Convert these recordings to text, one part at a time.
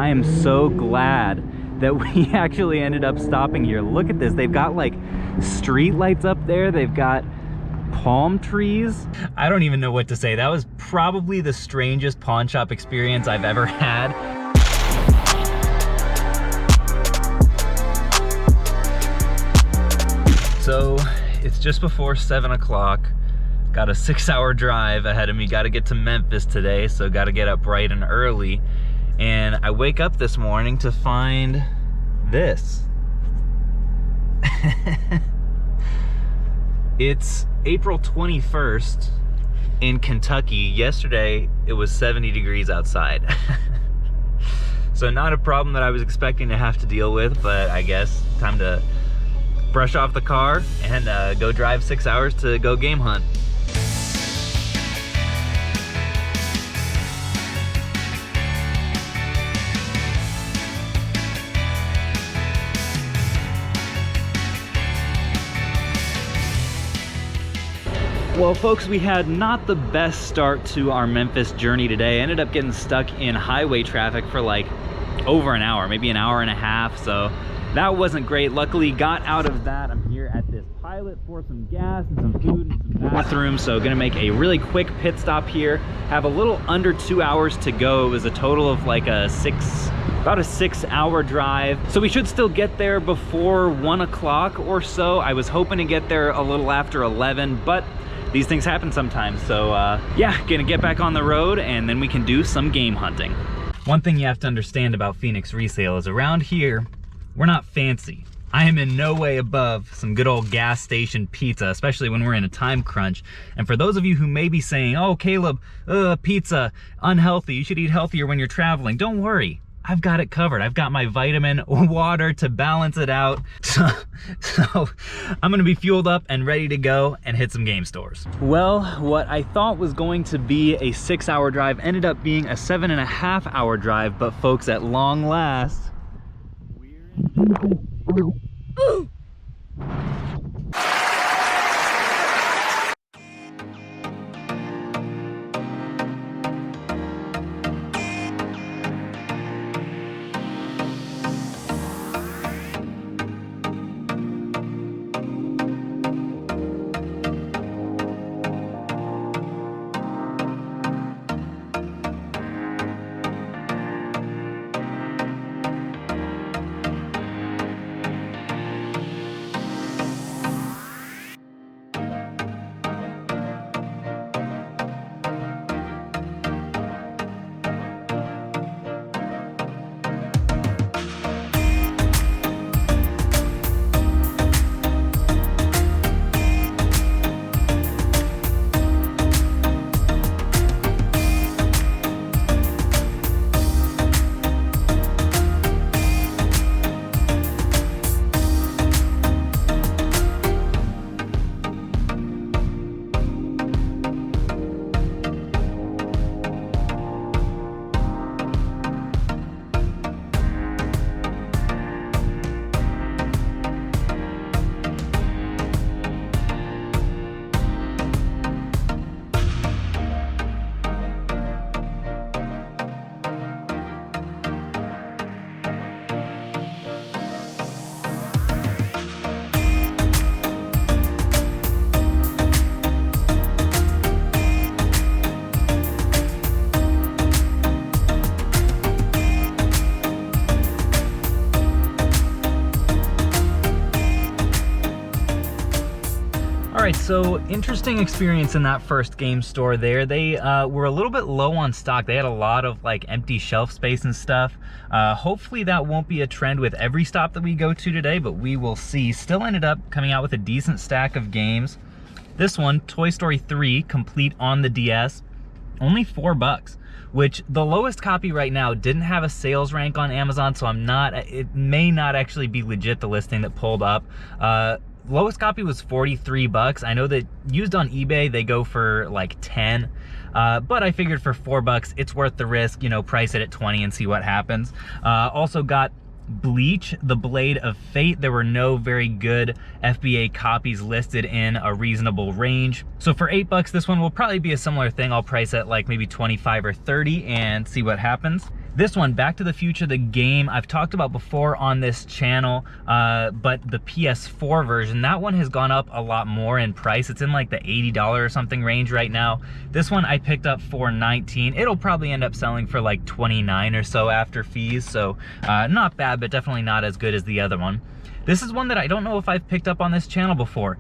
I am so glad that we actually ended up stopping here. Look at this. They've got like street lights up there. They've got palm trees. I don't even know what to say. That was probably the strangest pawn shop experience I've ever had. So it's just before 7 o'clock. Got a 6-hour drive ahead of me. Got to get to Memphis today, so got to get up bright and early. And I wake up this morning to find this. It's April 21st in Kentucky. Yesterday, it was 70 degrees outside. So not a problem that I was expecting to have to deal with, but I guess time to brush off the car and go drive 6 hours to go game hunt. Well, folks, we had not the best start to our Memphis journey today. Ended up getting stuck in highway traffic for like over an hour, maybe an hour and a half. So that wasn't great. Luckily, got out of that. I'm here at this pilot for some gas and some food and some bathrooms. So gonna make a really quick pit stop here. Have a little under 2 hours to go. It was a total of like about a 6-hour drive. So we should still get there before 1 o'clock or so. I was hoping to get there a little after 11, but these things happen sometimes. So yeah, gonna get back on the road and then we can do some game hunting. One thing you have to understand about Phoenix resale is around here, we're not fancy. I am in no way above some good old gas station pizza, especially when we're in a time crunch. And for those of you who may be saying, oh, Caleb, pizza, unhealthy, you should eat healthier when you're traveling. Don't worry, I've got it covered. I've got my vitamin water to balance it out. So I'm gonna be fueled up and ready to go and hit some game stores. Well, what I thought was going to be a 6-hour drive ended up being a 7.5-hour drive, but folks, at long last, we're in Memphis. All right, so interesting experience in that first game store there. They were a little bit low on stock. They had a lot of like empty shelf space and stuff. Hopefully that won't be a trend with every stop that we go to today, but we will see. Still ended up coming out with a decent stack of games. This one, Toy Story 3, complete on the DS, only $4, which the lowest copy right now didn't have a sales rank on Amazon, so it may not actually be legit, the listing that pulled up. Lowest copy was $43. I know that used on eBay, they go for like 10, but I figured for $4, it's worth the risk, you know, price it at 20 and see what happens. Also got Bleach, The Blade of Fate. There were no very good FBA copies listed in a reasonable range. So for $8, this one will probably be a similar thing. I'll price it like maybe 25 or 30 and see what happens. This one, Back to the Future, the game, I've talked about before on this channel, but the PS4 version, that one has gone up a lot more in price. It's in like the $80 or something range right now. This one I picked up for $19. It'll probably end up selling for like $29 or so after fees, so not bad, but definitely not as good as the other one. This is one that I don't know if I've picked up on this channel before.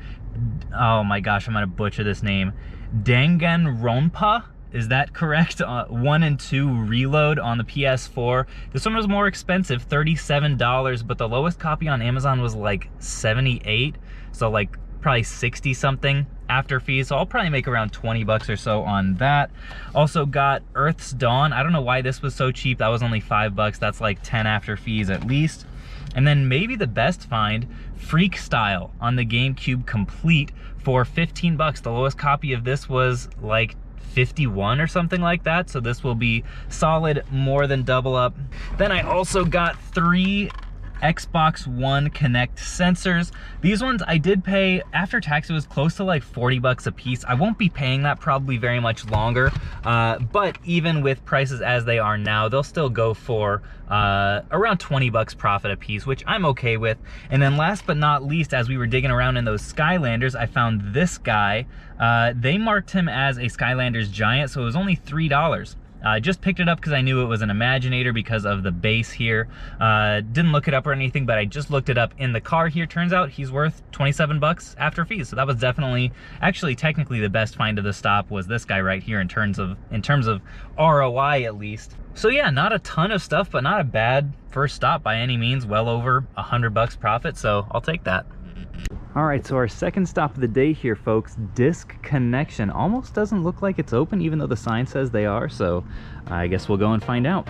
Oh my gosh, I'm gonna butcher this name. Danganronpa? Is that correct? 1 and 2 Reload on the PS4. This one was more expensive, $37, but the lowest copy on Amazon was like $78, so like probably 60 something after fees. So I'll probably make around 20 bucks or so on that. Also got Earth's Dawn. I don't know why this was so cheap. That was only 5 bucks. That's like 10 after fees at least. And then maybe the best find, Freak Style on the GameCube Complete for 15 bucks. The lowest copy of this was like 51 or something like that, so this will be solid, more than double up. Then I also got 3 Xbox One Connect sensors. These ones I did pay, after tax it was close to like 40 bucks a piece. I won't be paying that probably very much longer, but even with prices as they are now, they'll still go for around 20 bucks profit a piece, which I'm okay with. And then last but not least, as we were digging around in those Skylanders, I found this guy. They marked him as a Skylanders Giant, so it was only $3. I just picked it up because I knew it was an Imaginator because of the base here. Didn't look it up or anything, but I just looked it up in the car here. Turns out he's worth 27 bucks after fees. So that was definitely, actually technically the best find of the stop was this guy right here in terms of ROI at least. So yeah, not a ton of stuff, but not a bad first stop by any means. Well over 100 bucks profit, so I'll take that. All right, so our second stop of the day here, folks, Disc Connection. Almost doesn't look like it's open, even though the sign says they are, so I guess we'll go and find out.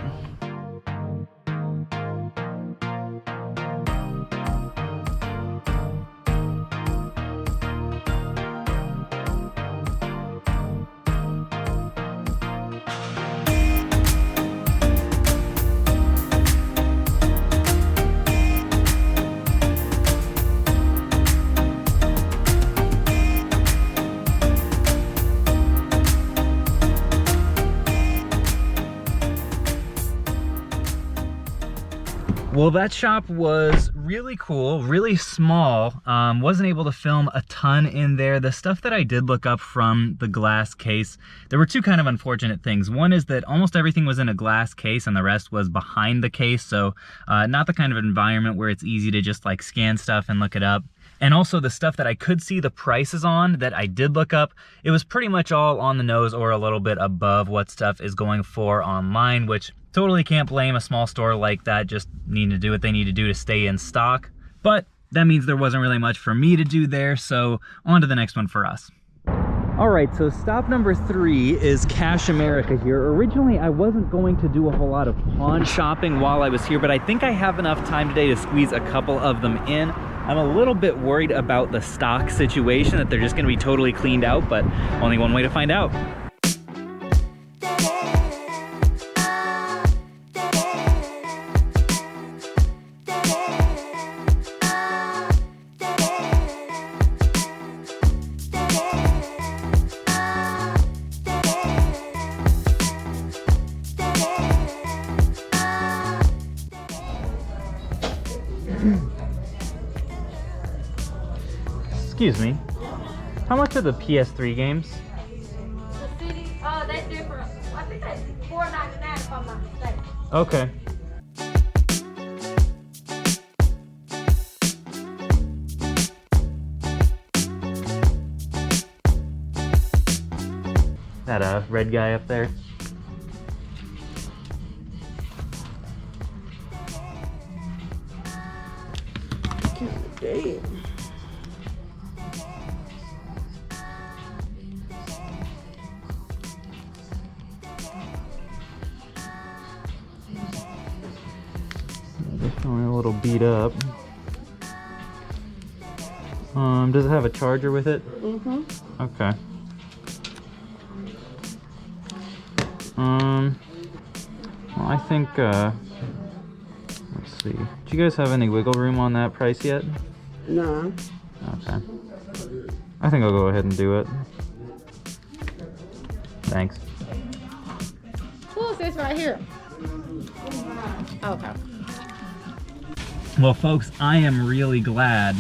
Well, that shop was really cool, really small. Wasn't able to film a ton in there. The stuff that I did look up from the glass case, there were two kind of unfortunate things. One is that almost everything was in a glass case and the rest was behind the case. So not the kind of environment where it's easy to just like scan stuff and look it up. And also the stuff that I could see the prices on that I did look up, it was pretty much all on the nose or a little bit above what stuff is going for online, which totally can't blame a small store like that, just needing to do what they need to do to stay in stock. But that means there wasn't really much for me to do there, so on to the next one for us. All right, so stop number 3 is Cash America here. Originally, I wasn't going to do a whole lot of pawn shopping while I was here, but I think I have enough time today to squeeze a couple of them in. I'm a little bit worried about the stock situation, that they're just gonna be totally cleaned out, but only one way to find out. Excuse me, how much are the PS3 games? The CD, that's different. I think that's $4.99 if I'm not mistaken. Okay. That a red guy up there? Damn. Definitely a little beat up. Does it have a charger with it? Mm-hmm. Okay. Well, I think, let's see. Do you guys have any wiggle room on that price yet? No. Okay. I think I'll go ahead and do it. Thanks. Who is this right here? Okay. Well, folks, I am really glad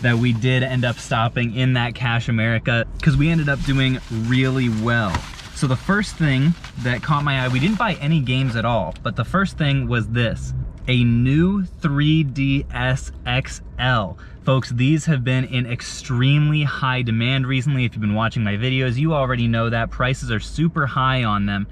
that we did end up stopping in that Cash America because we ended up doing really well. So the first thing that caught my eye, we didn't buy any games at all, but the first thing was this, a new 3DS XL. Folks, these have been in extremely high demand recently. If you've been watching my videos, you already know that prices are super high on them.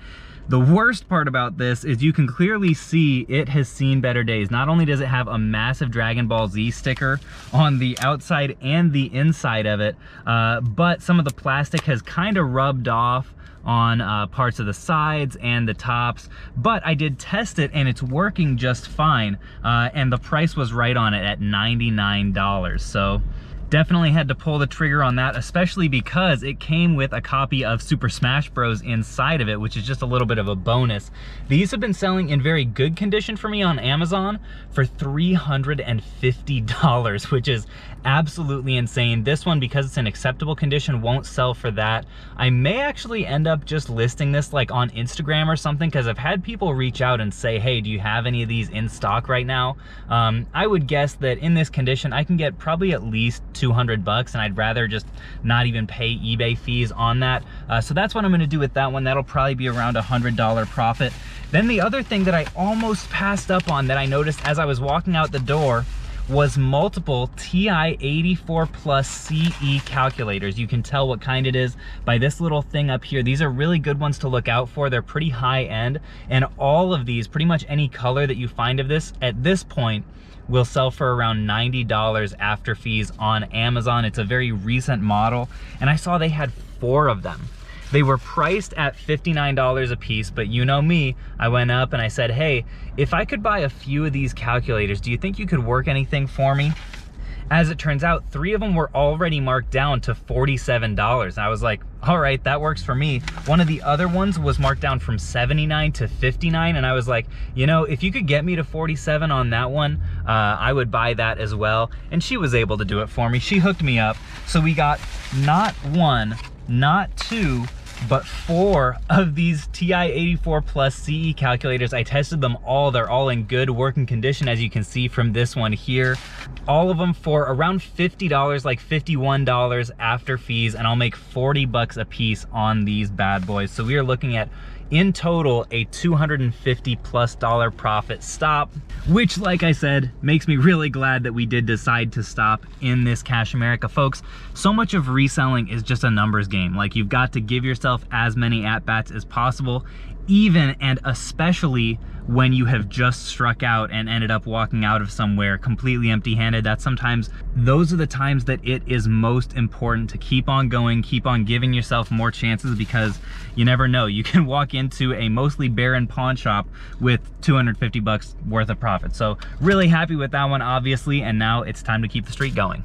The worst part about this is you can clearly see it has seen better days. Not only does it have a massive Dragon Ball Z sticker on the outside and the inside of it, but some of the plastic has kind of rubbed off on parts of the sides and the tops, but I did test it and it's working just fine, and the price was right on it at $99. So definitely had to pull the trigger on that, especially because it came with a copy of Super Smash Bros. Inside of it, which is just a little bit of a bonus. These have been selling in very good condition for me on Amazon for $350, which is absolutely insane. This one, because it's in acceptable condition, won't sell for that. I may actually end up just listing this like on Instagram or something, because I've had people reach out and say, hey, do you have any of these in stock right now? I would guess that in this condition, I can get probably at least $200, and I'd rather just not even pay eBay fees on that. So that's what I'm gonna do with that one. That'll probably be around $100 profit. Then the other thing that I almost passed up on that I noticed as I was walking out the door was multiple TI 84 Plus CE calculators. You can tell what kind it is by this little thing up here. These are really good ones to look out for. They're pretty high end, and all of these, pretty much any color that you find of this at this point, will sell for around $90 after fees on Amazon. It's a very recent model, and I saw they had 4 of them. They were priced at $59 a piece, but you know me, I went up and I said, hey, if I could buy a few of these calculators, do you think you could work anything for me? As it turns out, 3 of them were already marked down to $47. And I was like, all right, that works for me. One of the other ones was marked down from $79 to $59. And I was like, you know, if you could get me to $47 on that one, I would buy that as well. And she was able to do it for me. She hooked me up. So we got not 1, not 2, but 4 of these TI 84 Plus CE calculators. I tested them all. They're all in good working condition, as you can see from this one here. All of them for around $50, like $51 after fees, and I'll make $40 a piece on these bad boys. So we are looking at, in total, a $250+ profit stop, which, like I said, makes me really glad that we did decide to stop in this Cash America. Folks, so much of reselling is just a numbers game. Like, you've got to give yourself as many at-bats as possible, even and especially when you have just struck out and ended up walking out of somewhere completely empty-handed. Those are the times that it is most important to keep on going, keep on giving yourself more chances, because you never know. You can walk into a mostly barren pawn shop with $250 worth of profit. So really happy with that one, obviously, and now it's time to keep the streak going.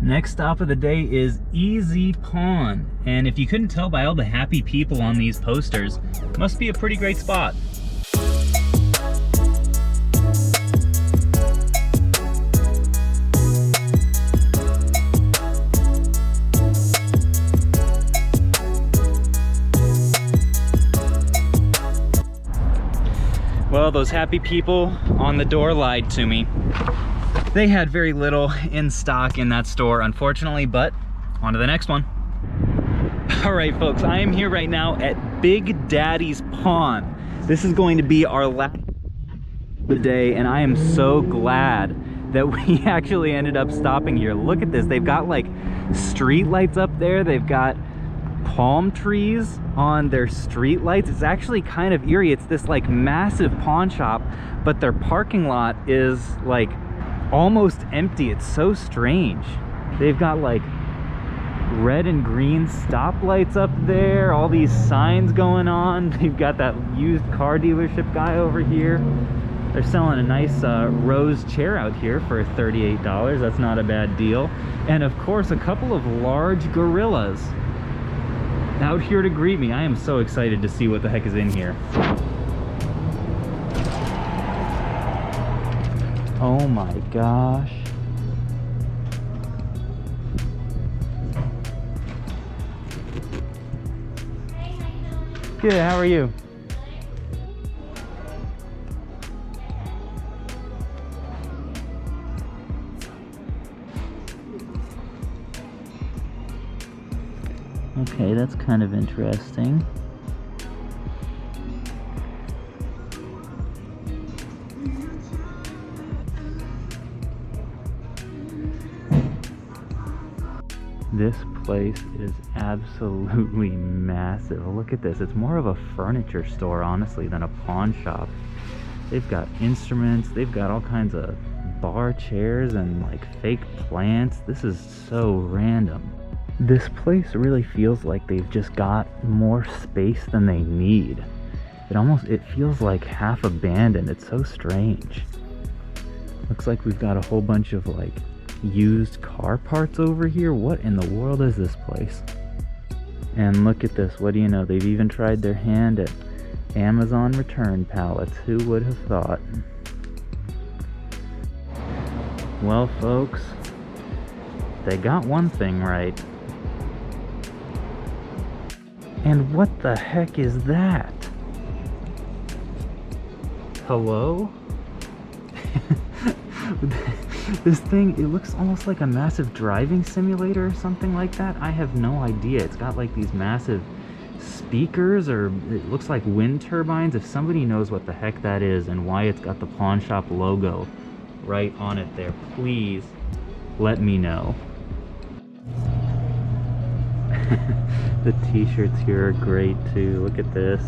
Next stop of the day is Easy Pawn, and if you couldn't tell by all the happy people on these posters, must be a pretty great spot. Well, those happy people on the door lied to me. They had very little in stock in that store, unfortunately, but on to the next one. All right, folks, I am here right now at Big Daddy's Pawn. This is going to be our last of the day, and I am so glad that we actually ended up stopping here. Look at this. They've got like street lights up there. They've got palm trees on their street lights. It's actually kind of eerie. It's this like massive pawn shop, but their parking lot is like almost empty. It's so strange. They've got like red and green stoplights up there, all these signs going on. They've got that used car dealership guy over here. They're selling a nice rose chair out here for $38. That's not a bad deal. And of course, a couple of large gorillas out here to greet me. I am so excited to see what the heck is in here. Oh my gosh. Good, how are you? Okay, that's kind of interesting. This place is absolutely massive. Look at this. It's more of a furniture store, honestly, than a pawn shop. They've got instruments. They've got all kinds of bar chairs and like fake plants. This is so random. This place really feels like they've just got more space than they need. It feels like half abandoned. It's so strange. Looks like we've got a whole bunch of like used car parts over here. What in the world is this place? And look at this. What do you know? They've even tried their hand at Amazon return pallets. Who would have thought? Well, folks, they got one thing right. And what the heck is that? Hello? This thing, it looks almost like a massive driving simulator or something like that. I have no idea. It's got like these massive speakers, or it looks like wind turbines. If somebody knows what the heck that is and why it's got the pawn shop logo right on it there, please let me know. The t-shirts here are great too. Look at this.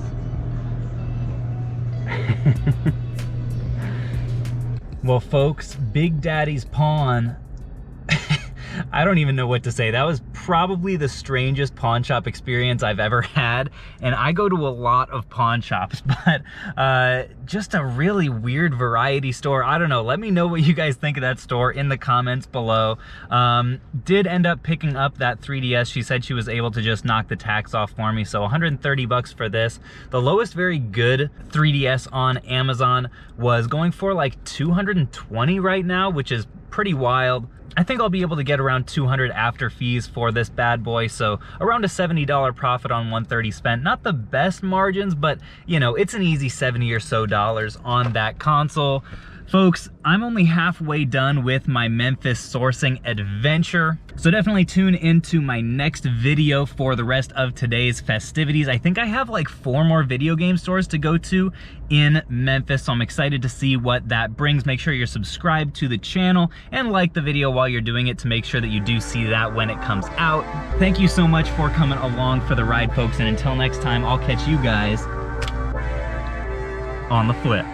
Well, folks, Big Daddy's Pawn, I don't even know what to say. That was probably the strangest pawn shop experience I've ever had. And I go to a lot of pawn shops, but just a really weird variety store. I don't know. Let me know what you guys think of that store in the comments below. Did end up picking up that 3DS. She said she was able to just knock the tax off for me. So 130 bucks for this. The lowest very good 3DS on Amazon was going for like 220 right now, which is pretty wild. I think I'll be able to get around 200 after fees for this bad boy, so around a $70 profit on 130 spent. Not the best margins, but you know, it's an easy $70 or so on that console. Folks, I'm only halfway done with my Memphis sourcing adventure, so definitely tune into my next video for the rest of today's festivities. I think I have like 4 more video game stores to go to in Memphis, so I'm excited to see what that brings. Make sure you're subscribed to the channel and like the video while you're doing it to make sure that you do see that when it comes out. Thank you so much for coming along for the ride, folks, and until next time, I'll catch you guys on the flip.